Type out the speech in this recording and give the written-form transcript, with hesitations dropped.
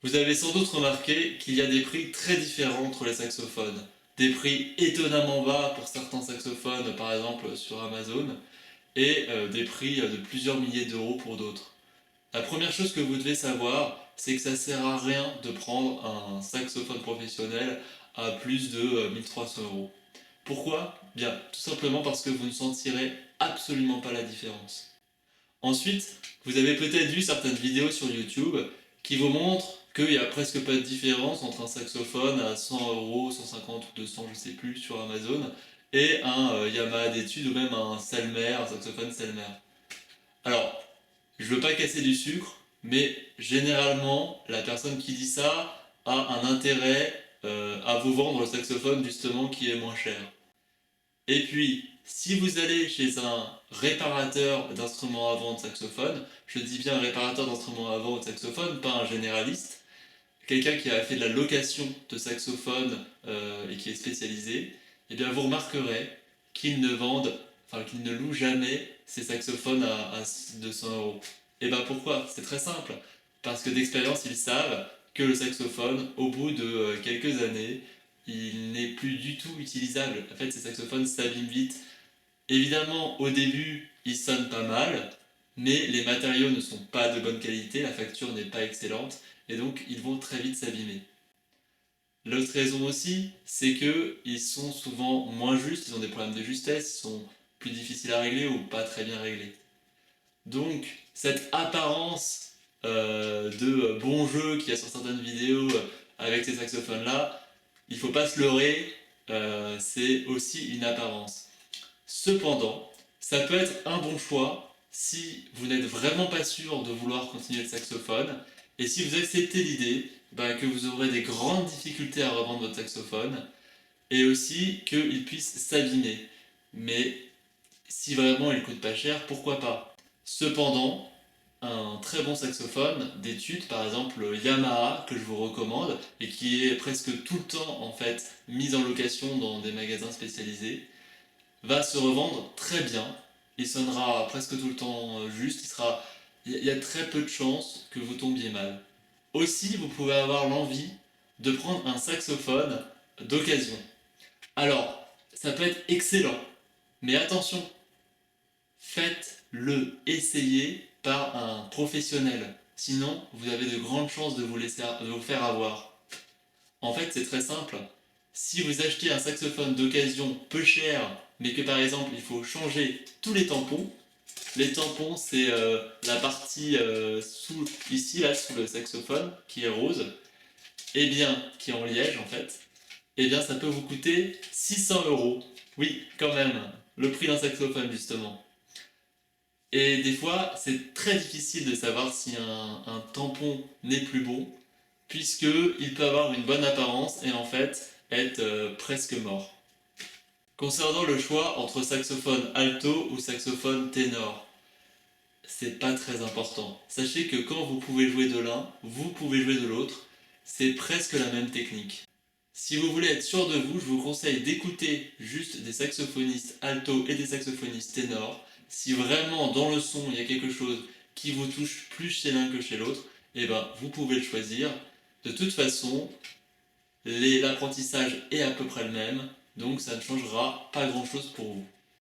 Vous avez sans doute remarqué qu'il y a des prix très différents entre les saxophones. Des prix étonnamment bas pour certains saxophones, par exemple sur Amazon, et des prix de plusieurs milliers d'euros pour d'autres. La première chose que vous devez savoir, c'est que ça sert à rien de prendre un saxophone professionnel à plus de 1300 euros. Pourquoi? Bien, tout simplement parce que vous ne sentirez absolument pas la différence. Ensuite, vous avez peut-être vu certaines vidéos sur YouTube qui vous montrent qu'il n'y a presque pas de différence entre un saxophone à 100 euros, 150 ou 200, je sais plus, sur Amazon, et un Yamaha d'études ou même un Selmer, un saxophone Selmer. Alors, je veux pas casser du sucre, mais généralement, la personne qui dit ça a un intérêt à vous vendre le saxophone justement qui est moins cher. Et puis, si vous allez chez un réparateur d'instruments à vent de saxophone, je dis bien réparateur d'instruments à vent de saxophone, pas un généraliste, quelqu'un qui a fait de la location de saxophone et qui est spécialisé, eh bien vous remarquerez qu'ils ne vendent, enfin qu'ils ne louent jamais ces saxophones à 200 euros. Et bien pourquoi? C'est très simple. Parce que d'expérience, ils savent que le saxophone, au bout de quelques années, il n'est plus du tout utilisable. En fait, ces saxophones s'abîment vite. Évidemment, au début, ils sonnent pas mal, mais les matériaux ne sont pas de bonne qualité, la facture n'est pas excellente, et donc ils vont très vite s'abîmer. L'autre raison aussi, c'est qu'ils sont souvent moins justes, ils ont des problèmes de justesse, ils sont plus difficiles à régler ou pas très bien réglés. Donc, cette apparence de bon jeu qu'il y a sur certaines vidéos avec ces saxophones-là, il ne faut pas se leurrer, c'est aussi une apparence. Cependant, ça peut être un bon choix si vous n'êtes vraiment pas sûr de vouloir continuer le saxophone et si vous acceptez l'idée que vous aurez des grandes difficultés à revendre votre saxophone et aussi qu'il puisse s'abîmer. Mais si vraiment il coûte pas cher, pourquoi pas? Cependant, un très bon saxophone d'étude, par exemple le Yamaha que je vous recommande et qui est presque tout le temps en fait mis en location dans des magasins spécialisés, va se revendre très bien. Il sonnera presque tout le temps juste. Il y a très peu de chances que vous tombiez mal. Aussi, vous pouvez avoir l'envie de prendre un saxophone d'occasion. Alors, ça peut être excellent, mais attention, faites-le essayer par un professionnel. Sinon, vous avez de grandes chances de vous faire avoir. En fait, c'est très simple. Si vous achetez un saxophone d'occasion peu cher, mais que par exemple il faut changer tous les tampons c'est la partie ici là sous le saxophone qui est rose, et bien qui est en liège en fait, et bien ça peut vous coûter 600 euros. Oui, quand même, le prix d'un saxophone justement. Et des fois, c'est très difficile de savoir si un tampon n'est plus bon, puisqu'il peut avoir une bonne apparence et en fait être presque mort. Concernant le choix entre saxophone alto ou saxophone ténor, c'est pas très important. Sachez que quand vous pouvez jouer de l'un, vous pouvez jouer de l'autre, c'est presque la même technique. Si vous voulez être sûr de vous, je vous conseille d'écouter juste des saxophonistes alto et des saxophonistes ténors. Si vraiment dans le son il y a quelque chose qui vous touche plus chez l'un que chez l'autre, eh ben vous pouvez le choisir. De toute façon, l'apprentissage est à peu près le même, donc ça ne changera pas grand chose pour vous.